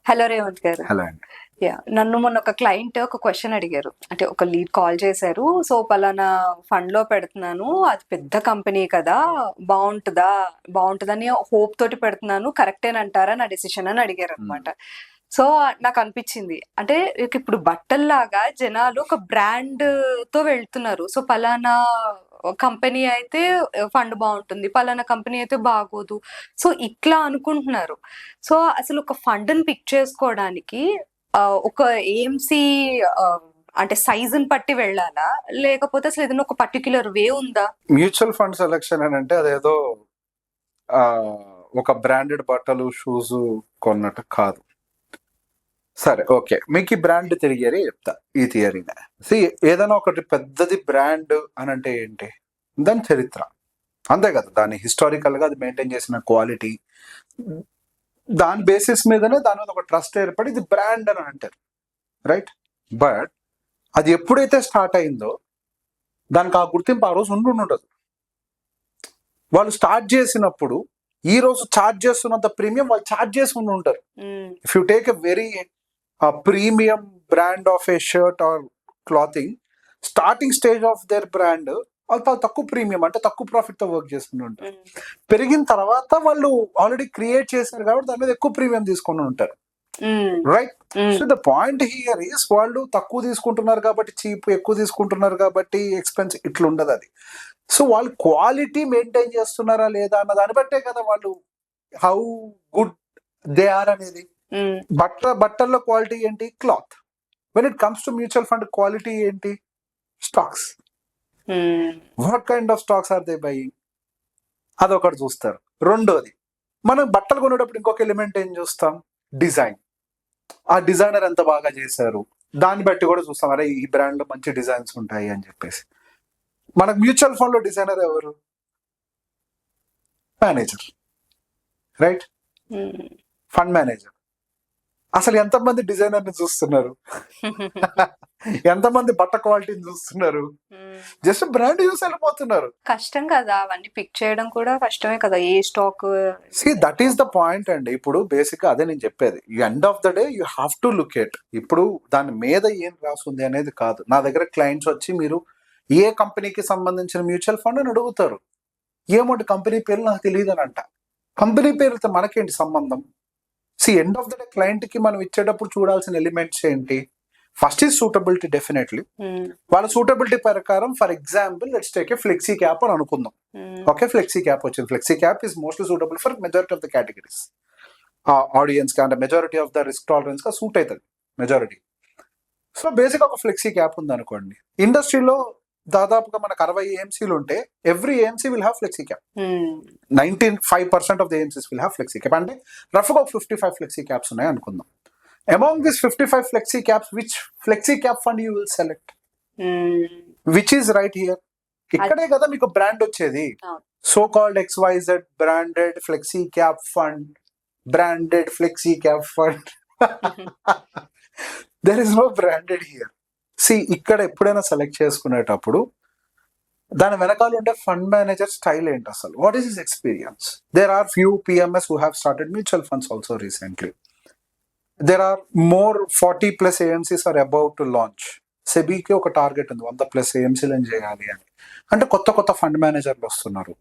Hello Revanth గారు. Hello అండి. నన్ను మొన్న ఒక క్లయింట్ ఒక క్వశ్చన్ అడిగారు. అంటే ఒక లీడ్ కాల్ చేశారు. సో పలానా ఫండ్ లో పెడుతున్నాను, అది పెద్ద కంపెనీ కదా, బాగుంటుందా బాగుంటుందని హోప్ తోటి పెడుతున్నాను, కరెక్టేనంటారా నా డెసిషన్ అని అడిగారు అనమాట. సో నాకు అనిపించింది, అంటే ఇప్పుడు బట్టల్లాగా జనాలు ఒక బ్రాండ్ తో వెళ్తున్నారు. సో పలానా కంపెనీ అయితే ఫండ్ బాగుంటుంది, పలానా కంపెనీ అయితే బాగోదు. సో ఇట్లా అనుకుంటున్నారు. సో అసలు ఒక ఫండ్ ని పిక్ చేసుకోవడానికి ఒక ఏఎంసి అంటే సైజుని బట్టి వెళ్ళాలా, లేకపోతే అసలు ఏదైనా ఒక పర్టిక్యులర్ వే ఉందా? మ్యూచువల్ ఫండ్ సెలెక్షన్ అని అంటే అదేదో ఒక బ్రాండెడ్ బట్టలు షూస్ కొన్నట్టు కాదు. సరే, ఓకే, మీకు ఈ బ్రాండ్ తిరిగి చెప్తా ఈ థియరీనే. ఏదైనా ఒకటి పెద్దది బ్రాండ్ అని అంటే ఏంటి? దాని చరిత్ర, అంతే కదా. దాని హిస్టారికల్ గా అది మెయింటైన్ చేసిన క్వాలిటీ, దాని బేసిస్ మీదనే దాని మీద ఒక ట్రస్ట్ ఏర్పడి ఇది బ్రాండ్ అని అంటారు, రైట్? బట్ అది ఎప్పుడైతే స్టార్ట్ అయిందో దానికి ఆ గుర్తింపు ఆ రోజు ఉండదు. వాళ్ళు స్టార్ట్ చేసినప్పుడు ఈ రోజు ఛార్జ్ చేస్తున్నంత ప్రీమియం వాళ్ళు ఛార్జ్ చేసి ఉంటారు. If you take a very premium brand of A shirt are clothing, starting stage of their brand వాళ్ళు తక్కువ ప్రీమియం అంటే తక్కువ ప్రాఫిట్ తో వర్క్ చేస్తూ ఉంటారు. పెరిగిన తర్వాత వాళ్ళు ఆల్రెడీ క్రియేట్ చేశారు కాబట్టి దాని మీద ఎక్కువ ప్రీమియం తీసుకుని ఉంటారు, right? So the point here is వాళ్ళు తక్కువ తీసుకుంటున్నారు కాబట్టి చీప్, ఎక్కువ తీసుకుంటున్నారు కాబట్టి ఎక్స్పెన్స్, ఇట్లా ఉండదు అది. సో వాళ్ళు క్వాలిటీ మెయింటైన్ చేస్తున్నారా లేదా అన్న దాన్ని బట్టే కదా వాళ్ళు హౌ గుడ్ దే ఆర్ అనేది. బట్టల్లో క్వాలిటీ ఏంటి? Cloth. When it comes to mutual fund quality ఏంటి? Stocks. What kind of stocks are they buying, అదొకటి చూస్తారు. రెండోది, మనం బట్టలు కొనేటప్పుడు ఇంకొక ఎలిమెంట్ ఏం చూస్తాం? డిజైన్. ఆ డిజైనర్ ఎంత బాగా చేశారు దాన్ని బట్టి కూడా చూస్తాం, అరే ఈ బ్రాండ్ లో మంచి డిజైన్స్ ఉంటాయి అని చెప్పేసి. మనకు మ్యూచువల్ ఫండ్ లో డిజైనర్ ఎవరు? Manager, right? Fund manager. అసలు ఎంతమంది డిజైనర్ ని చూస్తున్నారు? ఎంతమంది బట్ట క్వాలిటీని చూస్తున్నారు? జస్ట్ బ్రాండ్ యూస్ వెళ్ళిపోతున్నారు. కష్టం కదా అవన్నీ పిక్ చేయడం, కూడా కష్టమే కదా. ఏ stock? That is the point అండి. ఇప్పుడు బేసిక్ గా అదే నేను చెప్పేది. End of the day you have to look at. ఇప్పుడు దాని మీద ఏం రాస్తుంది అనేది కాదు. నా దగ్గర క్లయింట్స్ వచ్చి మీరు ఏ కంపెనీకి సంబంధించిన మ్యూచువల్ ఫండ్ అని అడుగుతారు. ఏమంటే కంపెనీ పేరు నాకు తెలియదు అని అంట. కంపెనీ పేరుతో మనకేంటి సంబంధం? End of the day client కి మనం ఇచ్చేటప్పుడు చూడాల్సిన ఎలిమెంట్స్ ఏంటి? First is suitability. డెఫినెట్లీ వాళ్ళ సూటబిలిటీ ప్రకారం, for example let's take a flexi cap అని అనుకుందాం. ఓకే, ఫ్లెక్సీ క్యాప్ వచ్చింది. Flexi cap is mostly suitable for majority of the categories. Audience కి అంటే majority of the risk tolerance గా suit అవుతుంది majority. So basic ఒక flexi cap ఉంది అనుకోండి. ఇండస్ట్రీలో దాదాపుగా మనకు 60 ఏఎంసీలు ఉంటే every AMC will have flexi cap. 95% of the AMCs will have flexi cap. అంటే రఫ్ గా 55 ఫ్లెక్సీ క్యాప్స్ ఉన్నాయి అనుకుందాం. Among these 55 flexi caps, which flexi cap fund you will select? Which is right here. ఇక్కడే కదా మీకు brand వచ్చేది. So called XYZ branded flexi cap fund, branded flexi cap fund. There is no branded here. ఇక్కడ ఎప్పుడైనా select చేసుకునేటప్పుడు దాని వెనకాల ఉండే ఫండ్ మేనేజర్ స్టైల్ ఏంటి అసలు? What is his experience? There are few PMS who have started mutual funds also recently. There are more 40+ AMCs are about to launch. సెబీకి ఒక target ఉంది 100+ AMCలను చేయాలి అని. అంటే కొత్త ఫండ్ మేనేజర్లు వస్తున్నారు,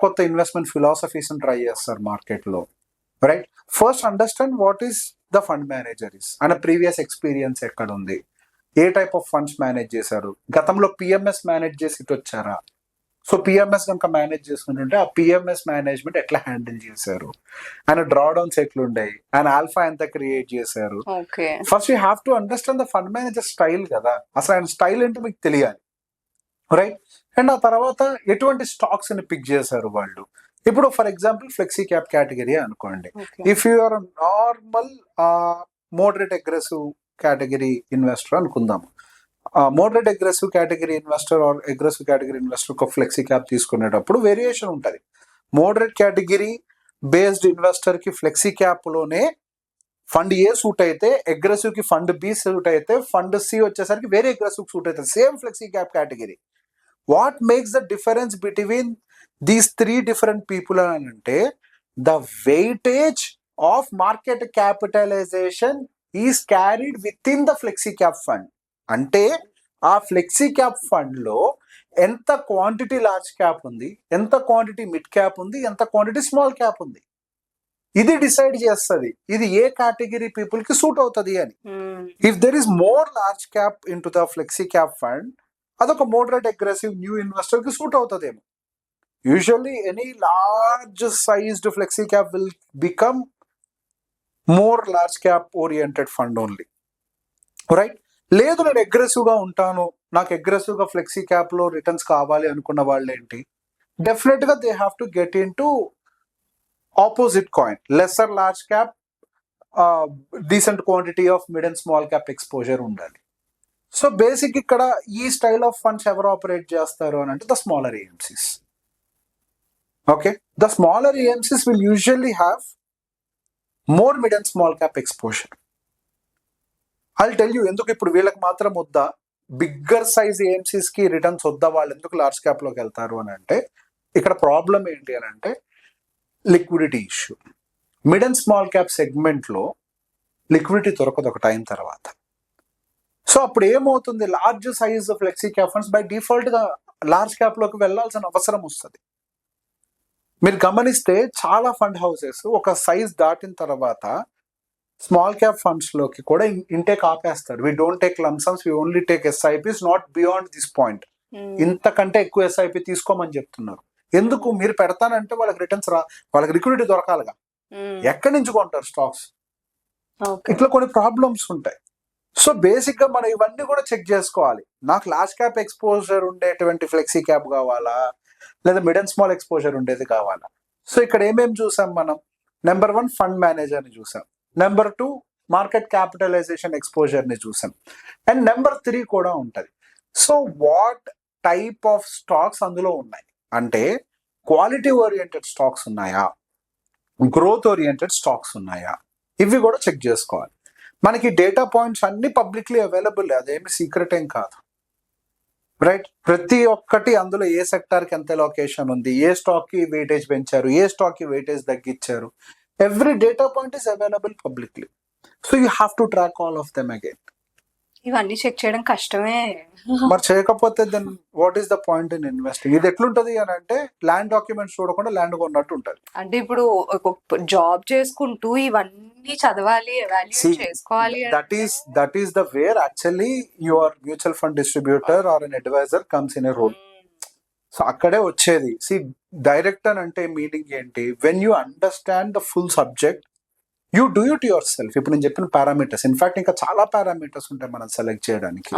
కొత్త ఇన్వెస్ట్మెంట్ ఫిలాసఫీస్ ట్రై చేస్తారు మార్కెట్లో, right? First understand what is the fund manager is and previous experience ఎక్కడ ఉంది, ఏ టైప్ ఆఫ్ ఫండ్స్ మేనేజ్ చేశారు, గతంలో PMS మేనేజ్ చేసి ఇటు వచ్చారా? సో PMS కనుక మేనేజ్ చేసుకుంటుంటే ఆ PMS మేనేజ్మెంట్ ఎట్లా హ్యాండిల్ చేశారు, ఆయన డ్రాడౌన్స్ ఎట్లుంటాయి, ఆయన ఆల్ఫా ఎంత క్రియేట్ చేశారు. First you have to understand the fund manager style కదా. అసలు ఆయన స్టైల్ ఏంటో మీకు తెలియాలి, రైట్? అండ్ ఆ తర్వాత ఎటువంటి స్టాక్స్ ని పిక్ చేశారు వాళ్ళు. ఇప్పుడు for example flexi cap category అనుకోండి. If you are normal moderate aggressive category investor అనుకుందాం. Moderate aggressive category investor or aggressive category investor ఒక ఫ్లెక్సీ క్యాప్ తీసుకునేటప్పుడు వేరియేషన్ ఉంటుంది. మోడరేట్ కేటగిరీ బేస్డ్ ఇన్వెస్టర్ కి ఫ్లెక్సీ క్యాప్ లోనే ఫండ్ ఏ సూట్ అయితే, aggressive కి fund B suit అయితే, fund C వచ్చేసరికి వేరే అగ్రెసివ్ సూట్ అవుతుంది. Same flexi cap category. What makes the difference between these 3 different people అని అంటే the weightage of market capitalization is carried with in the flexi cap fund. అంటే ఆ flexi cap fund లో ఎంత quantity large cap ఉంది, ఎంత quantity mid cap ఉంది, ఎంత క్వాంటిటీ స్మాల్ క్యాప్ ఉంది, ఇది డిసైడ్ చేస్తుంది ఇది ఏ కేటగిరీ పీపుల్ కి సూట్ అవుతుంది అని. If there is more large cap in to the flexi cap fund, అదొక మోడరేట్ అగ్రెసివ్ న్యూ ఇన్వెస్టర్ కి సూట్ అవుతుందేమో. Usually any large sized flexi cap will become more large cap oriented fund only, right? లేదు నేను aggressive గా ఉంటాను, నాకు aggressive గా flexi cap లో రిటర్న్స్ కావాలి అనుకున్న వాళ్ళు ఏంటి, డెఫినెట్ గా they have to get in to opposite coin, lesser large cap, decent quantity of mid and small cap exposure ఉండాలి. సో బేసిక్ ఇక్కడ ఈ స్టైల్ ఆఫ్ ఫండ్స్ ఎవరు ఆపరేట్ చేస్తారు అని అంటే the smaller AMCs. Okay, the smaller AMCs will usually have more mid and small cap exposure. I'll tell you ఎందుకు ఇప్పుడు వీళ్ళకి మాత్రం వద్దా, బిగ్గర్ సైజ్ ఏఎంసీస్ కి రిటర్న్స్ వద్దా, వాళ్ళు ఎందుకు లార్జ్ క్యాప్ లోకి వెళ్తారు అని అంటే, ఇక్కడ ప్రాబ్లం ఏంటి అని అంటే liquidity issue. Mid and small cap segment లో లిక్విడిటీ దొరకదు ఒక టైం తర్వాత. సో అప్పుడు ఏమవుతుంది, large size flexi cap funds by default గా లార్జ్ క్యాప్ లోకి వెళ్లాల్సిన అవసరం వస్తుంది. మీరు గమనిస్తే చాలా ఫండ్ హౌసెస్ ఒక సైజ్ దాటిన తర్వాత స్మాల్ క్యాప్ ఫండ్స్ లోకి కూడా ఇంటేక్ ఆపేస్తారు. We don't take lump sums, we only take SIPs, not beyond this point. ఇంతకంటే ఎక్కువ ఎస్ఐపి తీసుకోమని చెప్తున్నారు. ఎందుకు, మీరు పెడతానంటే వాళ్ళకి రిటర్న్స్ వాళ్ళకి లిక్విడిటీ దొరకాలిగా, ఎక్కడి నుంచి కొంటారు స్టాక్స్? ఇట్లా కొన్ని ప్రాబ్లమ్స్ ఉంటాయి. సో బేసిక్ గా మనం ఇవన్నీ కూడా చెక్ చేసుకోవాలి. నాకు లార్జ్ క్యాప్ ఎక్స్పోజర్ ఉండేటువంటి ఫ్లెక్సీ క్యాప్ కావాలా, లేదా మిడ్ అండ్ స్మాల్ ఎక్స్పోజర్ ఉండేది కావాలా? సో ఇక్కడ ఏమేమి చూసాం మనం, నెంబర్ 1 ఫండ్ మేనేజర్ ని చూసాం, నెంబర్ 2 మార్కెట్ క్యాపిటలైజేషన్ ఎక్స్పోజర్ ని చూసాం, అండ్ నెంబర్ 3 కూడా ఉంటది. So what type of stocks అందులో ఉన్నాయి అంటే, క్వాలిటీ ఓరియంటెడ్ స్టాక్స్ ఉన్నాయా, గ్రోత్ ఓరియంటెడ్ స్టాక్స్ ఉన్నాయా, ఇవి కూడా చెక్ చేసుకోవాలి. మనకి డేటా పాయింట్స్ అన్ని పబ్లిక్లీ అవైలబుల్, అదేమి సీక్రెట్ ఏం కాదు, రైట్? ప్రతి ఒక్కటి అందులో ఏ సెక్టార్ కి ఎంత లొకేషన్ ఉంది, ఏ స్టాక్ కి వెయిటేజ్ పెంచారు, ఏ స్టాక్ కి వెయిటేజ్ తగ్గించారు, every data point is available publicly. So you have to track all of them again. ఇవన్నీ చెక్ చేయడం కష్టమే. మరి చేయకపోతే then what is the point in investing? ఇది ఎట్లుంటది అని అంటే, ల్యాండ్ డాక్యుమెంట్స్ చూడకుండా ల్యాండ్ కొన్నట్టు ఉంటది. అంటే ఇప్పుడు జాబ్ చేసుకుంటూ ఇవన్నీ చదవాలి, ఎవాల్యుయేట్ చేసుకోవాలి. That is the where actually your mutual fund distributor or an advisor comes in a role. So అక్కడే వచ్చేది. సి డైరెక్టర్ అంటే మీనింగ్ ఏంటి, when you understand the full subject you do it yourself. ఇప్పుడు నేను చెప్పిన parameters, in fact ఇంకా చాలా పారామీటర్స్ ఉంటాయి మనం సెలెక్ట్ చేయడానికి.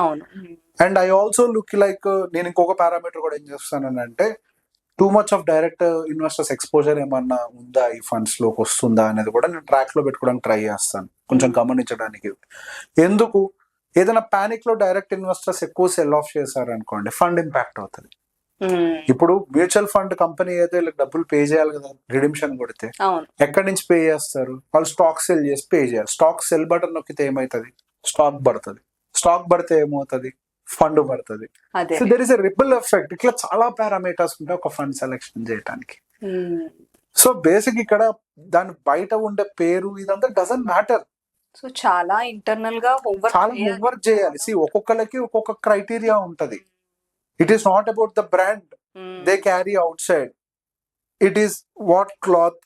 And I also look like, నేను ఇంకొక పారామీటర్ కూడా ఏం చేస్తాను అంటే, too much of direct investors exposure ఏమన్నా ఉందా ఈ ఫండ్స్ లోకి వస్తుందా అనేది కూడా నేను ట్రాక్ లో పెట్టుకోవడానికి ట్రై చేస్తాను, కొంచెం గమనించడానికి. ఎందుకు, ఏదైనా పానిక్ లో డైరెక్ట్ ఇన్వెస్టర్స్ ఎక్కువ సెల్ ఆఫ్ చేశారు అనుకోండి, ఫండ్ ఇంపాక్ట్ అవుతుంది. ఇప్పుడు మ్యూచువల్ ఫండ్ కంపెనీ అయితే డబ్బులు పే చేయాలి కదా, రిడిమ్షన్ కొడితే ఎక్కడి నుంచి పే చేస్తారు, వాళ్ళు స్టాక్ సెల్ చేసి పే చేయాలి. స్టాక్ సెల్ బటన్ నొక్కితే ఏమవుతుంది, స్టాక్ పడుతుంది, స్టాక్ పడితే ఏమవుతుంది, ఫండ్ పడుతుంది. So there is a ripple effect. ఇట్లా చాలా పారామీటర్స్ ఉంటాయి ఒక ఫండ్ సెలెక్షన్ చేయడానికి. సో బేసిక్ ఇక్కడ దాని బయట ఉండే పేరు ఇదంతా డజంట్ మ్యాటర్. సో చాలా ఇంటర్నల్ గా హోంవర్క్ చేయాలి. సి ఒక్కొక్కరికి ఒక్కొక్క క్రైటీరియా ఉంటది. It is not about the brand they carry outside. It is what cloth,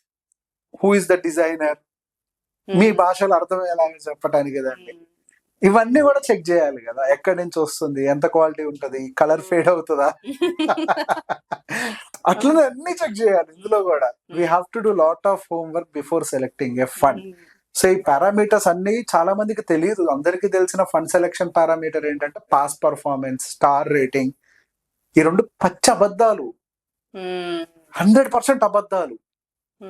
who is the designer. మీ భాషలో అర్థమయ్యేలా చెప్పటానికి కదండి. ఇవన్నీ కూడా చెక్ చేయాలి కదా, ఎక్కడి నుంచి వస్తుంది, ఎంత క్వాలిటీ ఉంటది, కలర్ ఫేడ్ అవుతుందా, అట్లనే అన్ని చెక్ చేయాలి ఇందులో కూడా. We have to do lot of homework before selecting a fund. So ఈ పారామీటర్స్ అన్ని చాలా మందికి తెలియదు. అందరికి తెలిసిన ఫండ్ సెలెక్షన్ పారామీటర్ ఏంటంటే పాస్ పర్ఫార్మెన్స్, స్టార్ రేటింగ్. ఈ రెండు పచ్చి అబద్ధాలు, 100% అబద్ధాలు.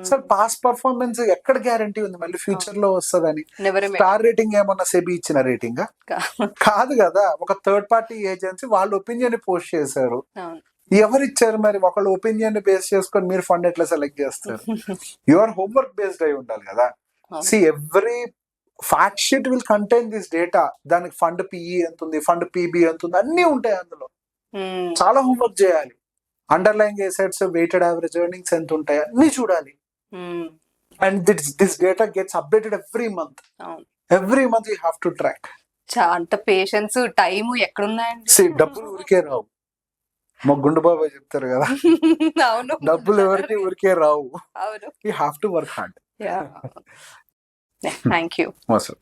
సార్ పాస్ పర్ఫార్మెన్స్ ఎక్కడ గ్యారంటీ ఉంది మళ్ళీ ఫ్యూచర్ లో వస్తుందని? స్టార్ రేటింగ్ ఏమన్నా సెబీ ఇచ్చిన రేటింగ్ కాదు కదా, ఒక థర్డ్ పార్టీ ఏజెన్సీ వాళ్ళ ఒపీనియన్ పోస్ట్ చేశారు. ఎవరు ఇచ్చారు మరి? ఒకళ్ళ ఒపీనియన్ బేస్ చేసుకొని మీరు ఫండ్ ఎట్లా సెలెక్ట్ చేస్తారు? యువర్ హోంవర్క్ బేస్డ్ అయి ఉండాలి కదా. See every fact sheet will contain this data. దానికి ఫండ్ పిఈ ఎంత ఉంది, ఫండ్ పీబీ ఎంత ఉంది, అన్ని ఉంటాయి అందులో. చాలా హోంవర్క్ చేయాలి. Underline assets, weighted average earnings ఎంత ఉంటాయి, అన్ని చూడాలి. And this data gets updated అవును. Every month you have to track. అంత పేషెన్స్ టైము ఎక్కడున్నాయండి? డబ్బులు ఊరికే రావు, మా గుండు బాబాయ్ చెప్తారు కదా, అవును. డబ్బులు ఎవరికి ఊరికే రావు, అవును. You have to work hard. Thank you. మోసం